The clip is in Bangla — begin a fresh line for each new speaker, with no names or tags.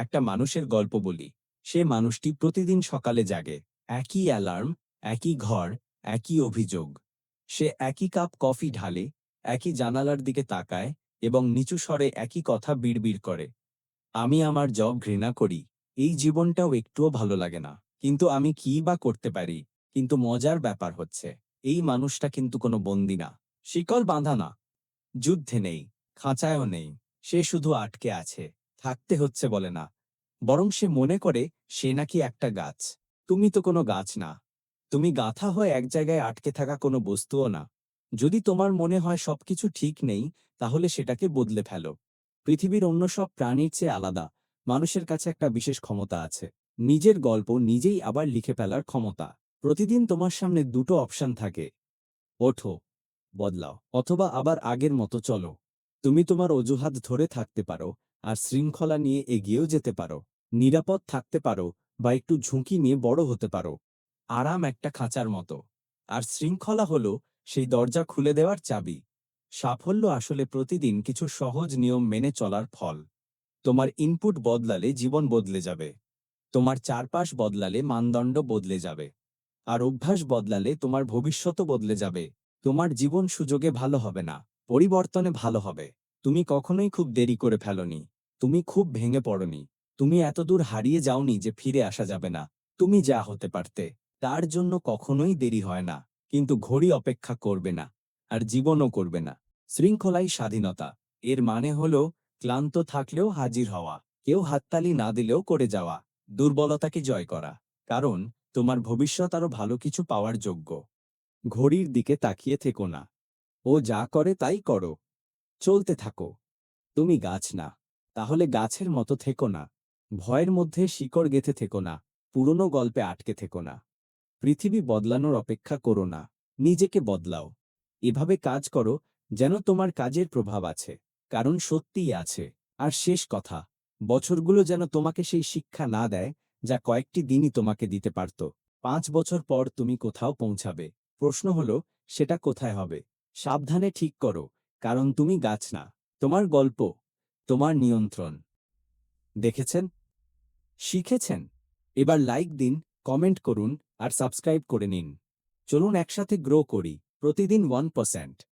একটা মানুষের গল্প বলি। সে মানুষটি প্রতিদিন সকালে জাগে। একই অ্যালার্ম, একই ঘর, একই অভিযোগ। সে একই কাপ কফি ঢালে, একই জানালার দিকে তাকায় এবং নিচু স্বরে একই কথা বিড়বিড় করে। আমি আমার জব ঘৃণা করি। এই জীবনটাও একটুও ভালো লাগে না। কিন্তু আমি কী বা করতে পারি? কিন্তু মজার ব্যাপার হচ্ছে, এই মানুষটা কিন্তু কোনো বন্দী না। শিকল বাঁধা না। যুদ্ধে নেই, খাঁচায়ও নেই। সে শুধু আটকে আছে। থাকতে হচ্ছে বলে না। বরং সে মনে করে সে নাকি একটা গাছ। তুমি তো কোনো গাছ না। তুমি গাঁথা হয়ে এক জায়গায় আটকে থাকা কোনো বস্তুও না। যদি তোমার মনে হয় সবকিছু ঠিক নেই, তাহলে সেটাকে বদলে ফেলো। পৃথিবীর অন্য সব প্রাণীর চেয়ে আলাদা, মানুষের কাছে একটা বিশেষ ক্ষমতা আছে। নিজের গল্প নিজেই আবার লিখে ফেলার ক্ষমতা। প্রতিদিন তোমার সামনে দুটো অপশন থাকে। ওঠো, বদলাও, অথবা আবার আগের মতো চলো। তুমি তোমার অজুহাত ধরে থাকতে পারো, আর শৃঙ্খলা নিয়ে এগিয়েও যেতে পারো। নিরাপদ থাকতে পারো, বা একটু ঝুঁকি নিয়ে বড় হতে পারো। আরাম একটা খাঁচার মতো, আর শৃঙ্খলা হলো সেই দরজা খুলে দেওয়ার চাবি। সাফল্য আসলে প্রতিদিন কিছু সহজ নিয়ম মেনে চলার ফল। তোমার ইনপুট বদলালে জীবন বদলে যাবে। তোমার চারপাশ বদলালে মানদণ্ড বদলে যাবে। আর অভ্যাস বদলালে তোমার ভবিষ্যতও বদলে যাবে। তোমার জীবন সুযোগে ভালো হবে না, পরিবর্তনে ভালো হবে। তুমি কখনোই খুব দেরি করে ফেলোনি। তুমি খুব ভেঙে পড়নি। তুমি এতদূর হারিয়ে যাওনি যে ফিরে আসা যাবে না। তুমি যা হতে পারতে, তার জন্য কখনোই দেরি হয় না। কিন্তু ঘড়ি অপেক্ষা করবে না, আর জীবনও করবে না। শৃঙ্খলাই স্বাধীনতা। এর মানে হলো ক্লান্ত থাকলেও হাজির হওয়া, কেউ হাততালি না দিলেও করে যাওয়া, দুর্বলতাকে জয় করা। কারণ তোমার ভবিষ্যৎ আরো ভালো কিছু পাওয়ার যোগ্য। ঘড়ির দিকে তাকিয়ে থেকো না। ও যা করে তাই করো। চলতে থাকো। তুমি গাছ না, তাহলে গাছের মতো থেকো না। ভয়ের মধ্যে শিকড় গেঁথে থেকো না। পুরনো গল্পে আটকে থেকো না। পৃথিবী বদলানোর অপেক্ষা করো না, নিজেকে বদলাও। এভাবে কাজ করো যেন তোমার কাজের প্রভাব আছে, কারণ সত্যিই আছে। আর শেষ কথা, বছরগুলো যেন তোমাকে সেই শিক্ষা না দেয় যা কয়েকটি দিনই তোমাকে দিতে পারত। 5 বছর পর তুমি কোথাও পৌঁছাবে। প্রশ্ন হলো, সেটা কোথায় হবে? সাবধানে ঠিক করো, কারণ তুমি গাছ না। তোমার গল্প, তোমার নিয়ন্ত্রণ। দেখেছেন? শিখেছেন? এবার লাইক দিন, কমেন্ট করুন, আর সাবস্ক্রাইব করে নিন। চলুন একসাথে গ্রো করি, প্রতিদিন 1%।